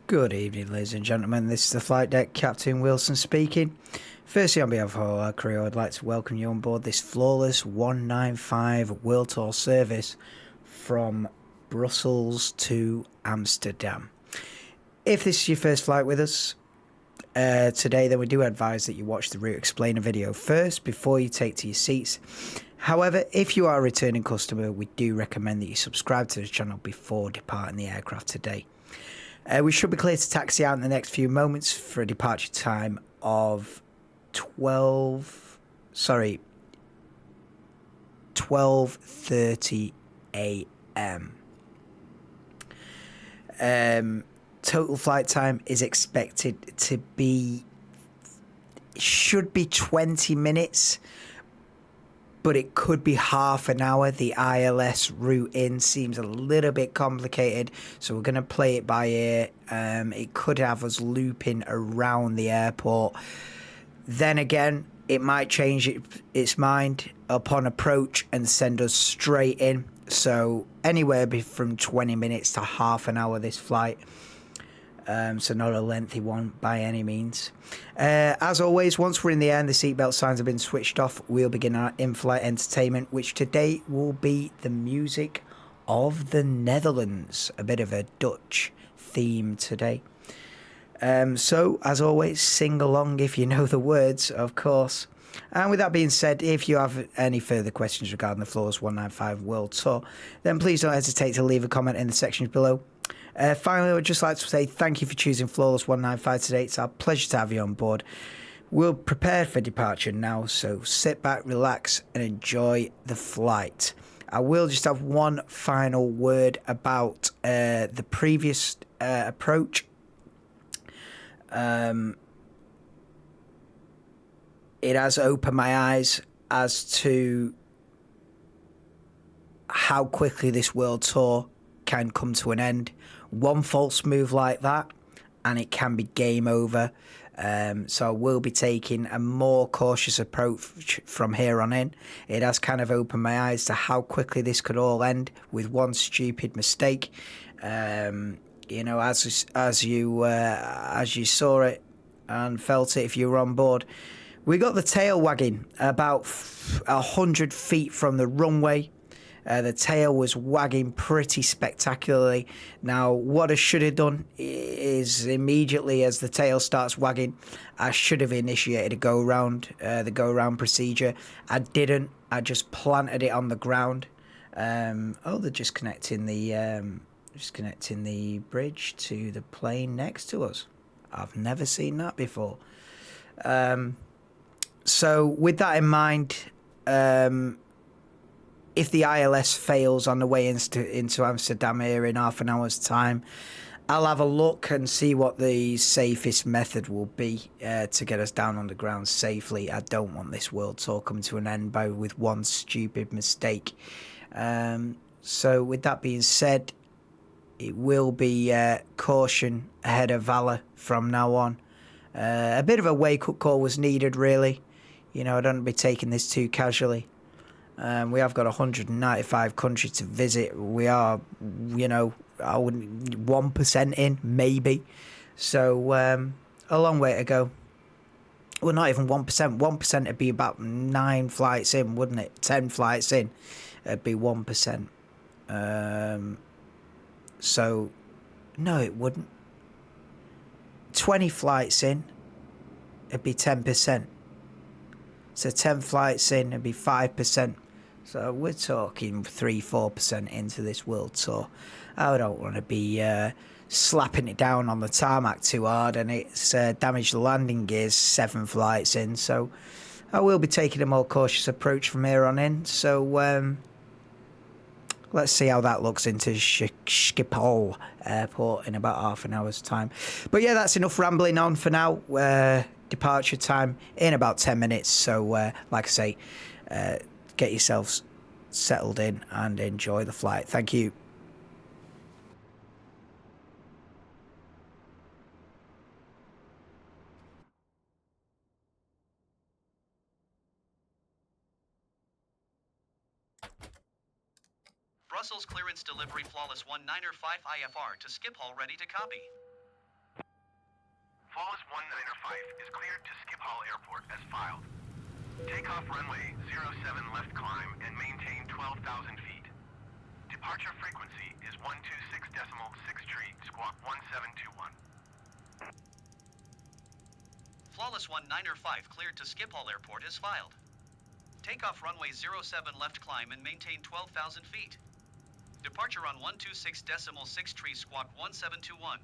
Good evening, ladies and gentlemen. This is the flight deck, Captain Wilson speaking. Firstly, on behalf of our crew, I'd like to welcome you on board this flawless 195 World Tour service from Brussels to Amsterdam. If this is your first flight with us today, then we do advise that you watch the route explainer video first before you take to your seats. However, if you are a returning customer, we do recommend that you subscribe to the channel before departing the aircraft today. We should be clear to taxi out in the next few moments for a departure time of 12:30 a.m. Total flight time is expected to be, should be 20 minutes, but it could be half an hour. The ILS route in seems a little bit complicated, so we're going to play it by ear. It could have us looping around the airport. Then again, it might change its mind upon approach and send us straight in. So anywhere from 20 minutes to half an hour this flight. So not a lengthy one by any means. As always, once we're in the air and the seatbelt signs have been switched off, we'll begin our in-flight entertainment, which today will be the music of the Netherlands. A bit of a Dutch theme today. So, as always, sing along if you know the words, of course. And with that being said, if you have any further questions regarding the Flawless 195 World Tour, then please don't hesitate to leave a comment in the sections below. Finally, I would just like to say thank you for choosing Flawless 195 today. It's our pleasure to have you on board. We're prepared for departure now, so sit back, relax, and enjoy the flight. I will just have one final word about the previous approach. It has opened my eyes as to how quickly this world tour can come to an end. One false move like that and it can be game over. So I will be taking a more cautious approach from here on in. It has kind of opened my eyes to how quickly this could all end with one stupid mistake. You know, as you saw it and felt it if you were on board, we got the tail wagging about 100 feet from the runway. The tail was wagging pretty spectacularly. Now, what I should have done is immediately as the tail starts wagging, I should have initiated a go-round, the go-round procedure. I didn't. I just planted it on the ground. Oh, they're just connecting the bridge to the plane next to us. I've never seen that before. So with that in mind, if the ILS fails on the way into Amsterdam here in half an hour's time, I'll have a look and see what the safest method will be to get us down on the ground safely. I don't want this world tour coming to an end with one stupid mistake. So with that being said, it will be caution ahead of valour from now on. A bit of a wake-up call was needed, really. You know, I don't be taking this too casually. We have got 195 countries to visit. We are, you know, I wouldn't 1% in, maybe. So a long way to go. Well, not even 1%. 1% would be about 9 flights in, wouldn't it? 10 flights in, it'd be 1%. So, no, it wouldn't. 20 flights in, it'd be 10%. So 10 flights in, it'd be 5%. So we're talking 3-4% into this world tour. I don't want to be slapping it down on the tarmac too hard, and it's damaged the landing gears 7 flights in. So I will be taking a more cautious approach from here on in. So let's see how that looks into Schiphol Airport in about half an hour's time. But yeah, that's enough rambling on for now. Departure time in about 10 minutes. So like I say, get yourselves settled in and enjoy the flight. Thank you. Brussels clearance delivery flawless 195 IFR to Schiphol ready to copy. Flawless 195 is cleared to Schiphol Airport as filed. Takeoff runway 07 left climb and maintain 12,000 feet. Departure frequency is 126.6 squawk 1721. Flawless 195 cleared to Schiphol Airport is filed. Takeoff runway 07 left climb and maintain 12,000 feet. Departure on 126.6 squawk 1721.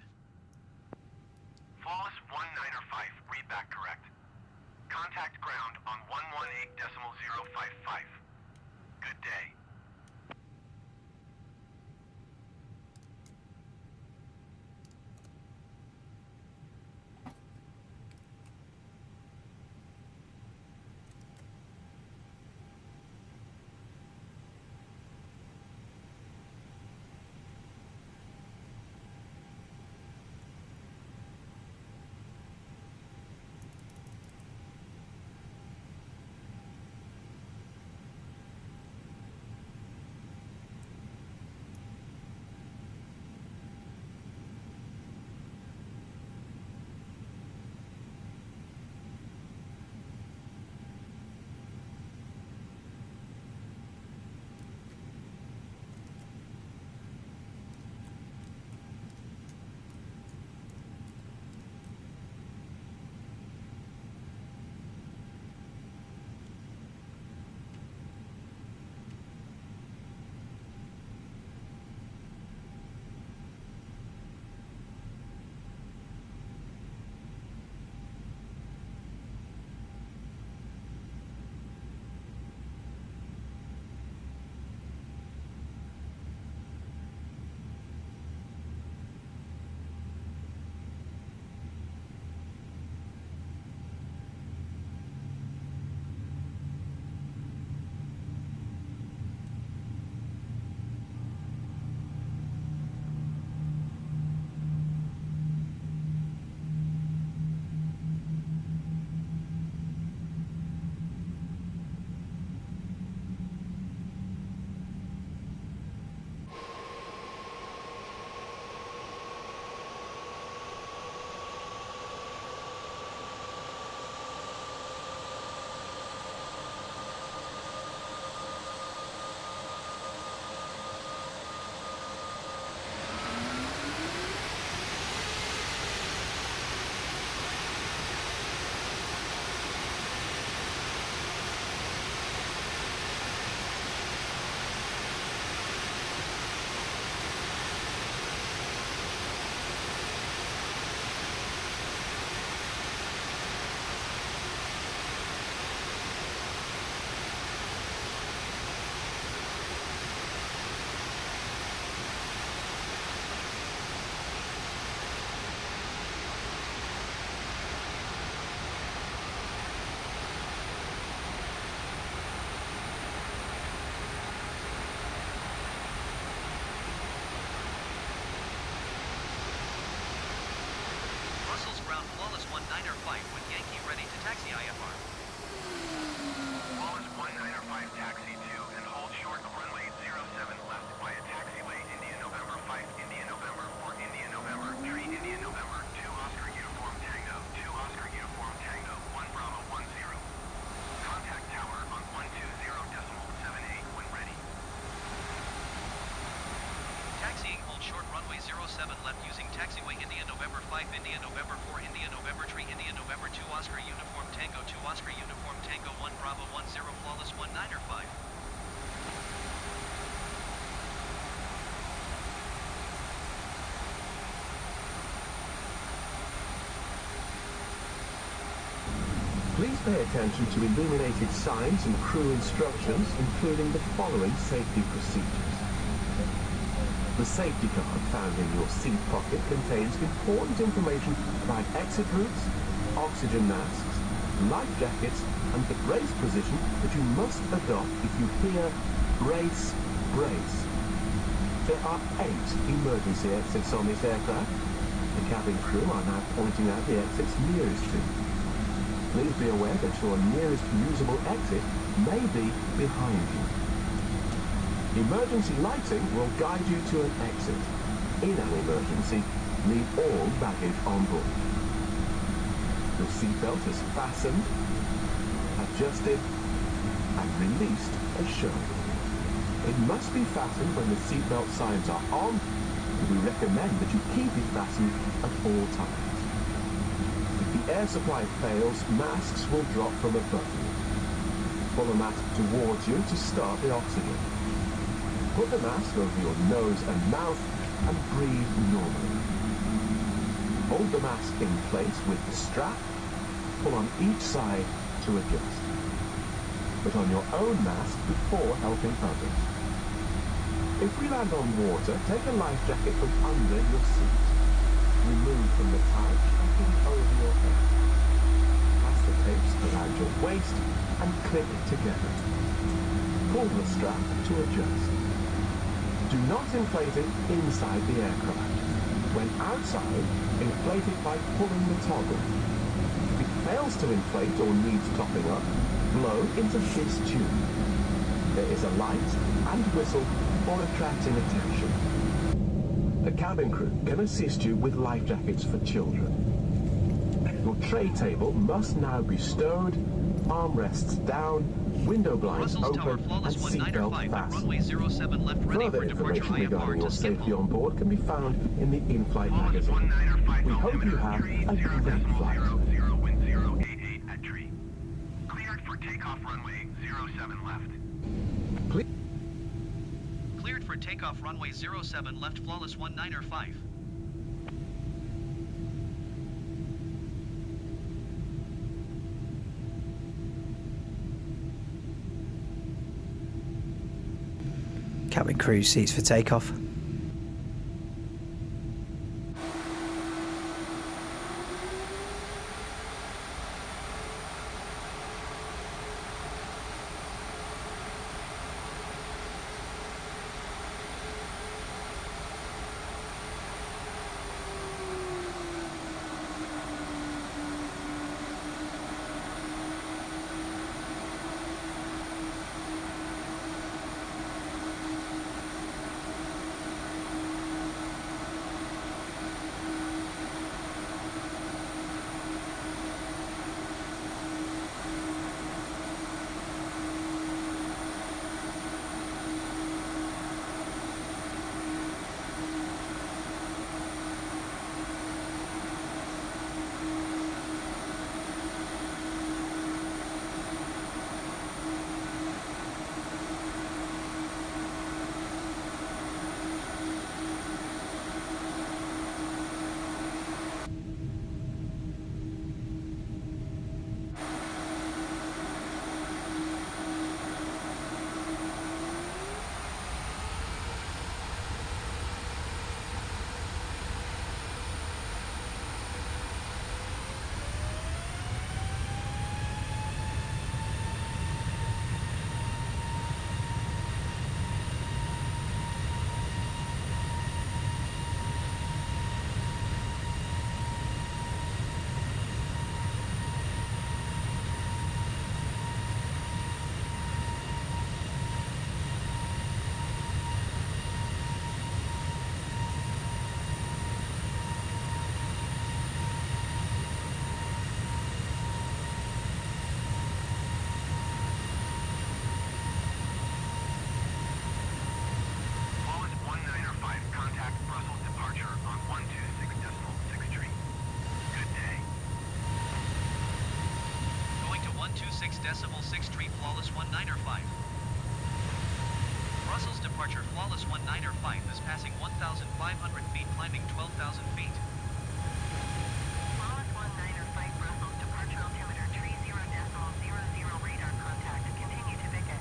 Flawless 195, read back correct. Contact ground on 118.055. Good day. Flawless 195 with Yankee ready to taxi IFR. Flawless 195 taxi to and hold short of runway 07 left via taxiway India November 5 India November 4 India November 3 India November 2 Oscar Uniform Tango 2 Oscar Uniform Tango 1 Bravo 10. Contact tower on 120.78 when ready. Taxiing hold short runway 07 left using taxiway India November 5 India November 4 India November 3 India November 2 Oscar Uniform Tango 2 Oscar Uniform Tango 1 Bravo 10 Flawless 195. Please pay attention to illuminated signs and crew instructions, including the following safety procedures. The safety card found in your seat pocket contains important information about exit routes, oxygen masks, life jackets, and the brace position that you must adopt if you hear brace, brace. There are 8 emergency exits on this aircraft. The cabin crew are now pointing out the exits nearest to you. Please be aware that your nearest usable exit may be behind you. Emergency lighting will guide you to an exit. In an emergency, leave all baggage on board. Your seatbelt is fastened, adjusted, and released as shown. It must be fastened when the seatbelt signs are on, and we recommend that you keep it fastened at all times. If the air supply fails, masks will drop from above you. Pull the mask towards you to start the oxygen. Put the mask over your nose and mouth and breathe normally. Hold the mask in place with the strap. Pull on each side to adjust. Put on your own mask before helping others. If we land on water, take a life jacket from under your seat. Remove from the pouch and put it over your head. Pass the tapes around your waist and clip it together. Pull the strap to adjust. Do not inflate it inside the aircraft. When outside, inflate it by pulling the toggle. If it fails to inflate or needs topping up, blow into this tube. There is a light and whistle for attracting attention. The cabin crew can assist you with life jackets for children. Your tray table must now be stowed, armrests down, window blinds Brussels Tower open, and Flawless seatbelt 195 at fastened. runway 07 left ready Further for departure information regarding IFR your to safety on Schiphol. board can be found in the in-flight Flawless magazine. 195 We hope you altimeter, have tree, a 0 great decimal flight. 00, wind 088 at tree. Cleared for takeoff runway 07 left. Cleared for takeoff runway 07 left Flawless 195. Cabin crew seats for takeoff. Flawless 195, contact Brussels departure on 126.63. Good day. Going to 126.63 Flawless 195. Brussels departure Flawless 195 is passing 1,500 feet, climbing 12,000 feet. Flawless 195 Brussels departure altimeter tree 0.00 radar contact. Continue to Vicket.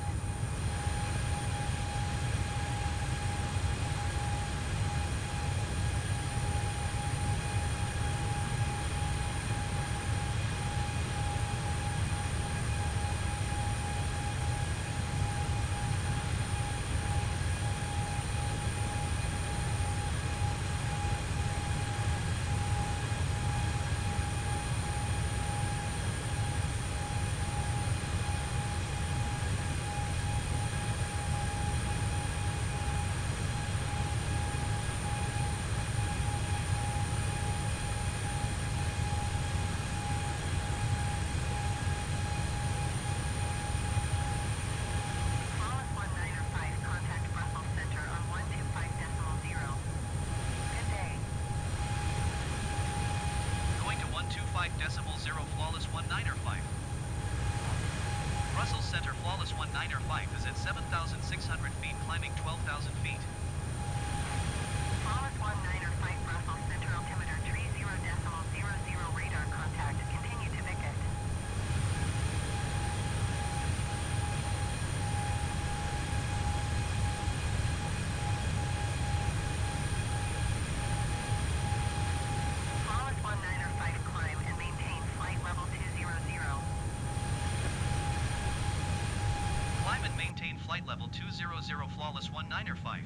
5.0 flawless 1905. Brussels Center flawless 1905 is at 7,600 feet, climbing 12,000 feet. Flawless 1905 Brussels Center altimeter 30.00 radar contact. Continue to Vicket. Flawless 1905 climb and maintain flight level 200. Climb and maintain flight level 200 flawless 1905.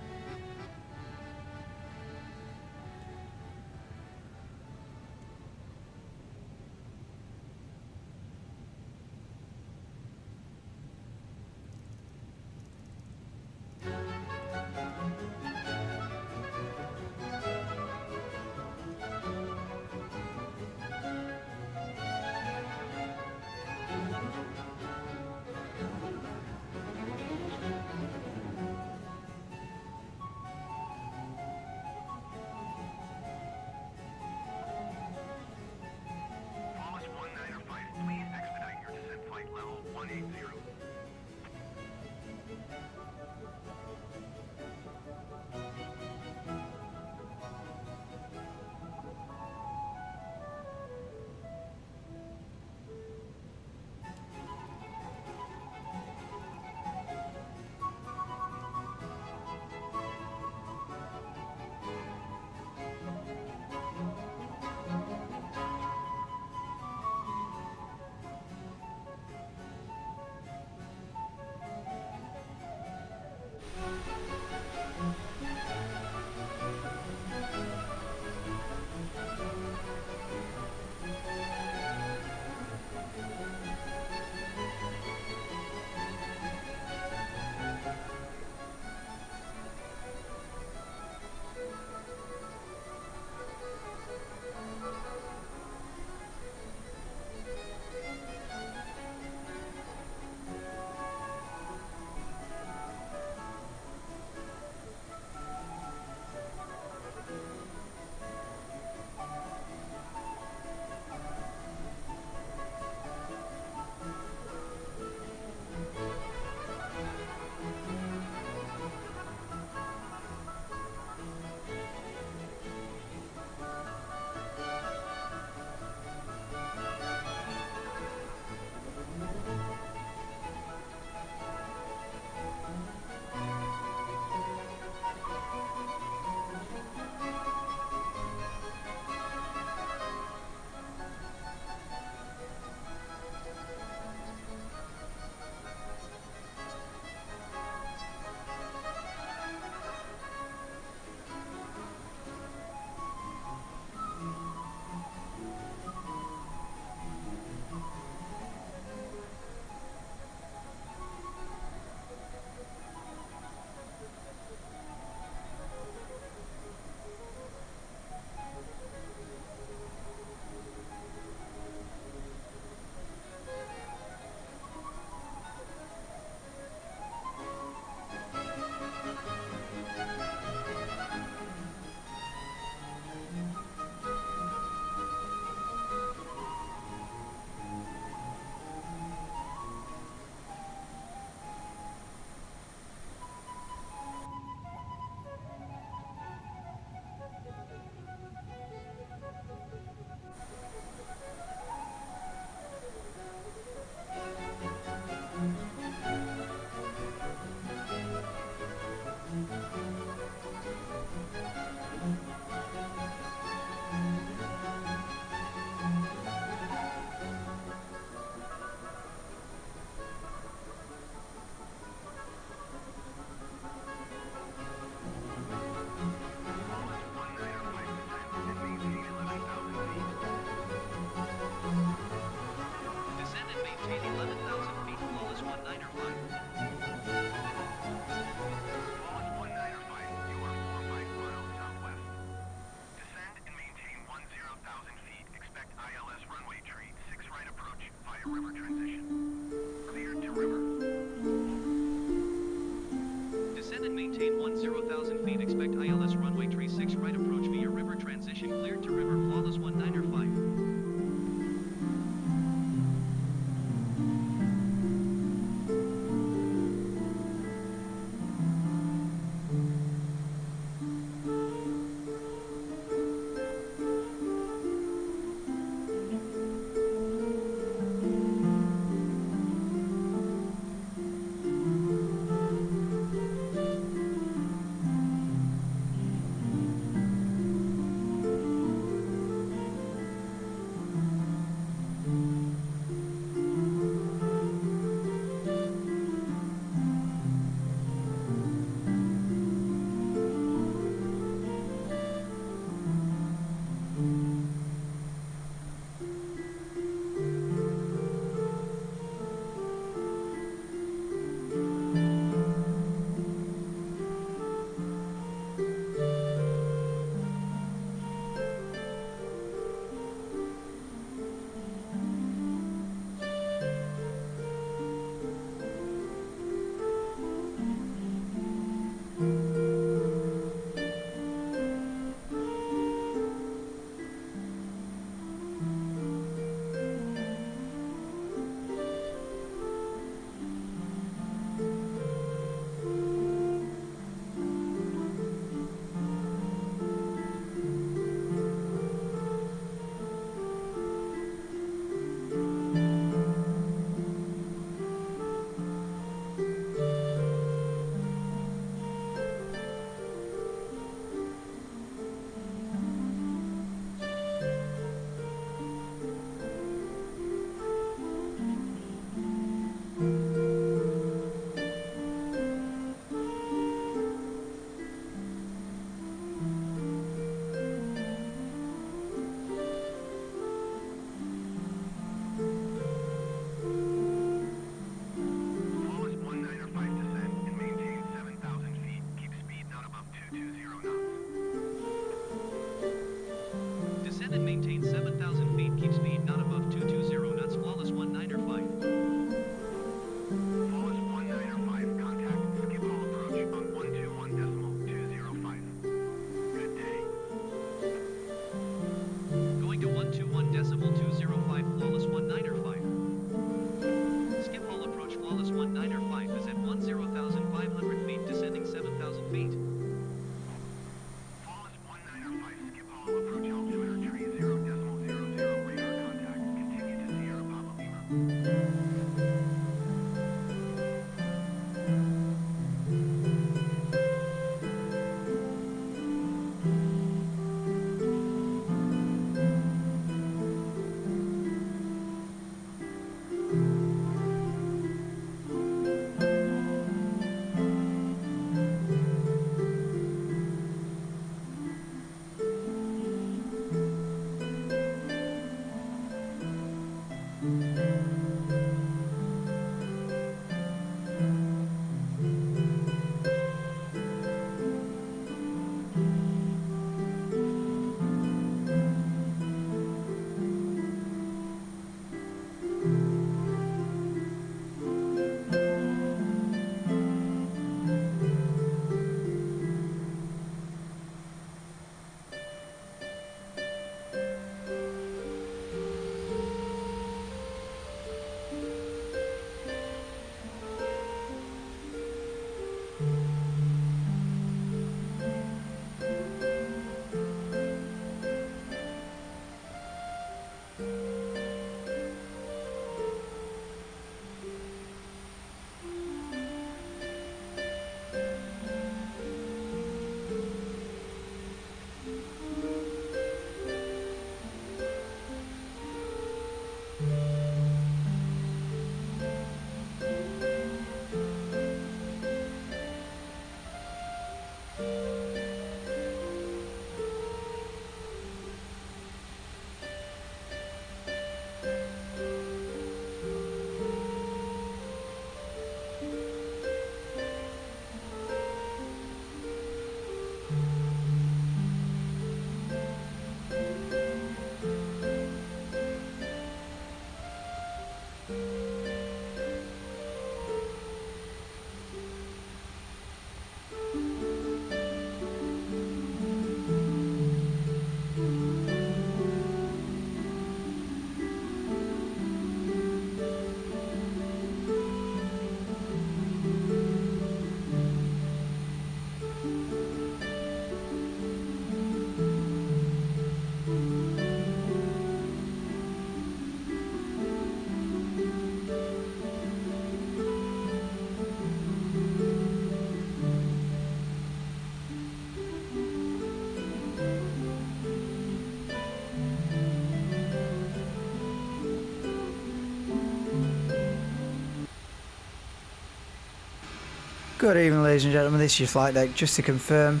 Good evening, ladies and gentlemen. This is your flight deck. Just to confirm,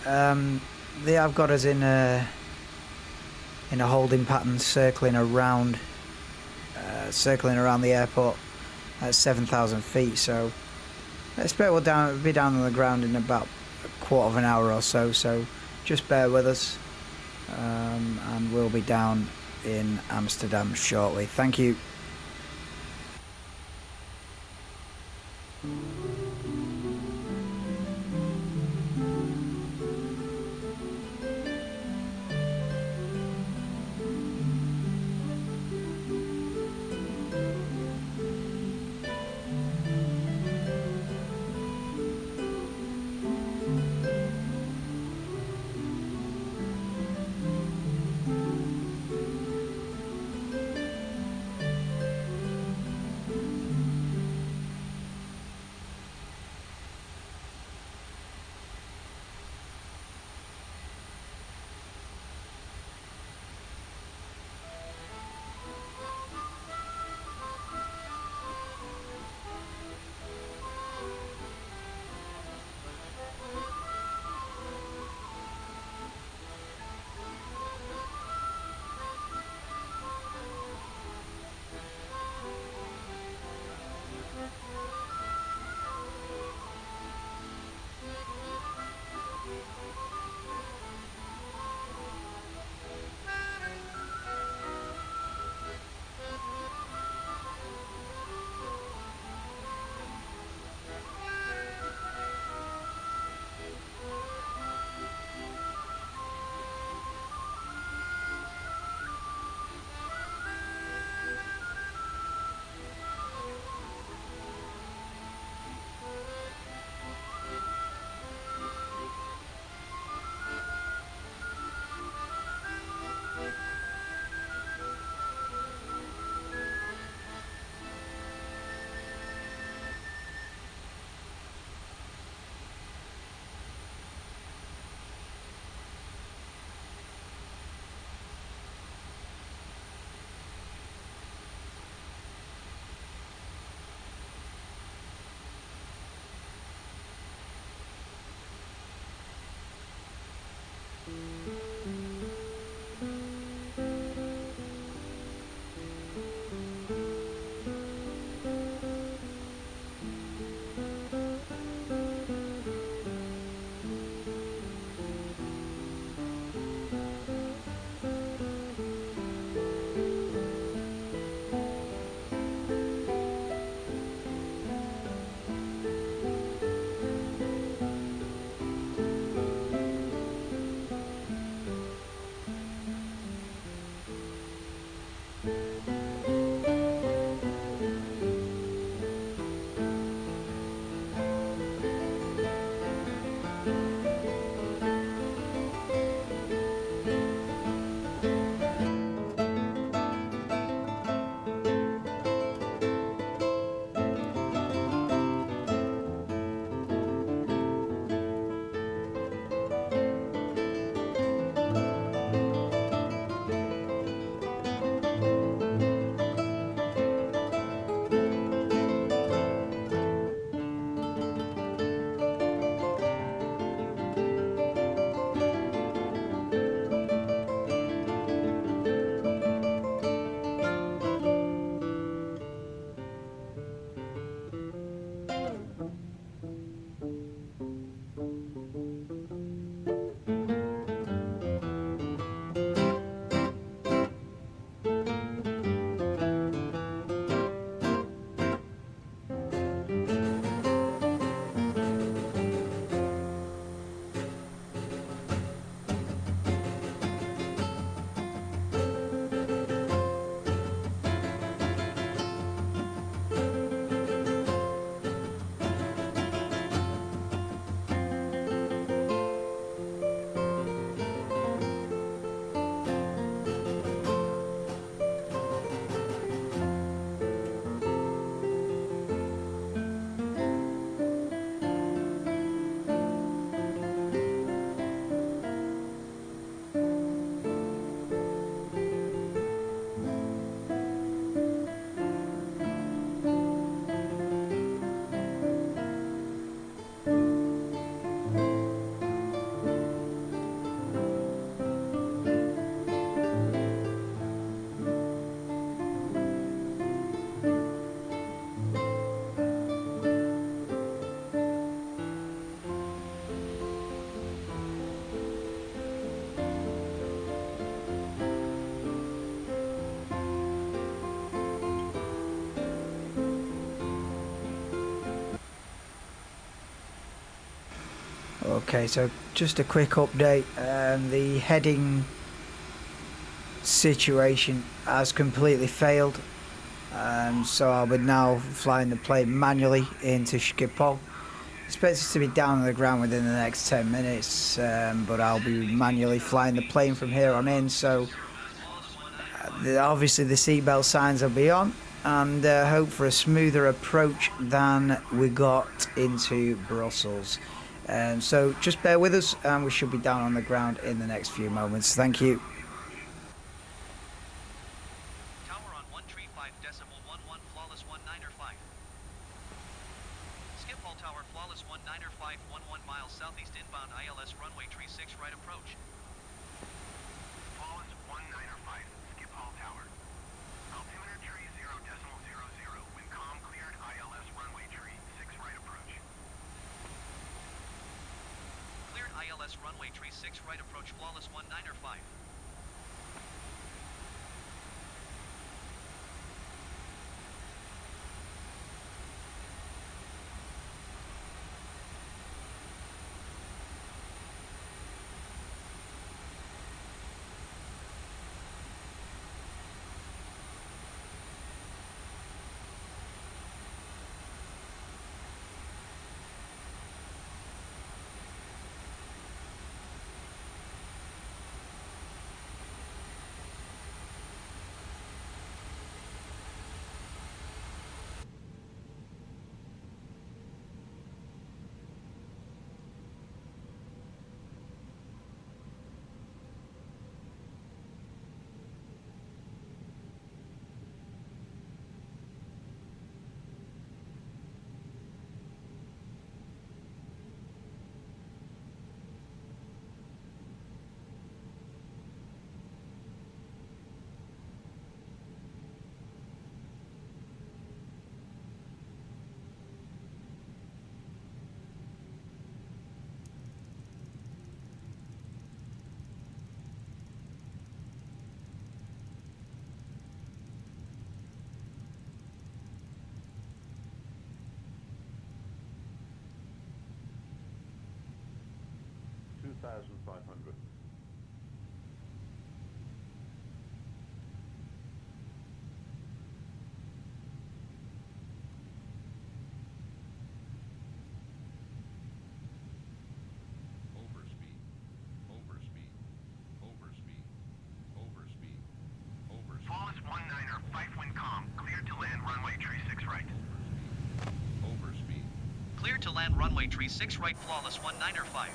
they have got us in a holding pattern, circling around the airport at 7,000 feet. So I expect we'll be down on the ground in about a quarter of an hour or so. So just bear with us, and we'll be down in Amsterdam shortly. Thank you. Okay, so just a quick update. The heading situation has completely failed. So I'll be now flying the plane manually into Schiphol. Expected to be down on the ground within the next 10 minutes, but I'll be manually flying the plane from here on in. So obviously the seatbelt signs will be on, and hope for a smoother approach than we got into Brussels. So just bear with us, and we should be down on the ground in the next few moments. Thank you. Tower on 135.11, flawless 195. Schiphol Tower, flawless 195, 11 miles southeast inbound ILS runway 36 right approach. Flawless 195, Schiphol Tower. Altimeter tree 0.00. Wind calm cleared ILS runway tree 6 right approach. Cleared ILS runway tree 6 right approach, flawless 195. Flawless 19, wind calm, cleared to land runway tree 6 right. Cleared to land runway tree 6 right, flawless 195.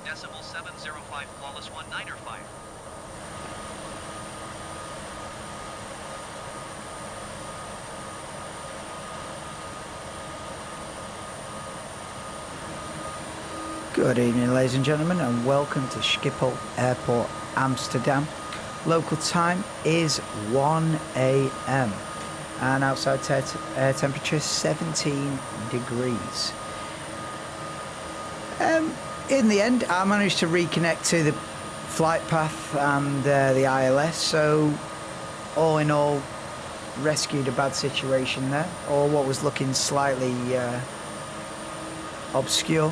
705 flawless 195. Good evening, ladies and gentlemen, and welcome to Schiphol Airport, Amsterdam. Local time is 1 a.m. and outside air temperature 17 degrees. In the end, I managed to reconnect to the flight path and the ILS, so all in all, rescued a bad situation there, or what was looking slightly obscure.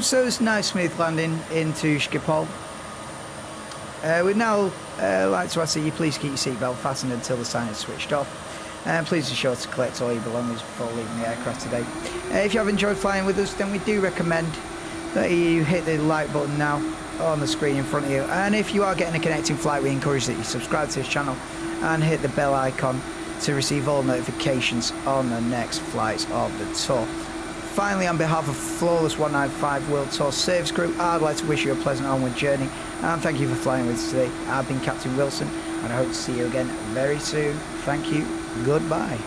So it's a nice smooth landing into Schiphol. We'd now like to ask that you please keep your seatbelt fastened until the sign is switched off. Please be sure to collect all your belongings before leaving the aircraft today. If you have enjoyed flying with us, then we do recommend that you hit the like button now on the screen in front of you. And if you are getting a connecting flight, we encourage that you subscribe to this channel and hit the bell icon to receive all notifications on the next flights of the tour. Finally, on behalf of Flawless 195 World Tour Service Crew, I'd like to wish you a pleasant onward journey and thank you for flying with us today. I've been Captain Wilson and I hope to see you again very soon. Thank you. Goodbye.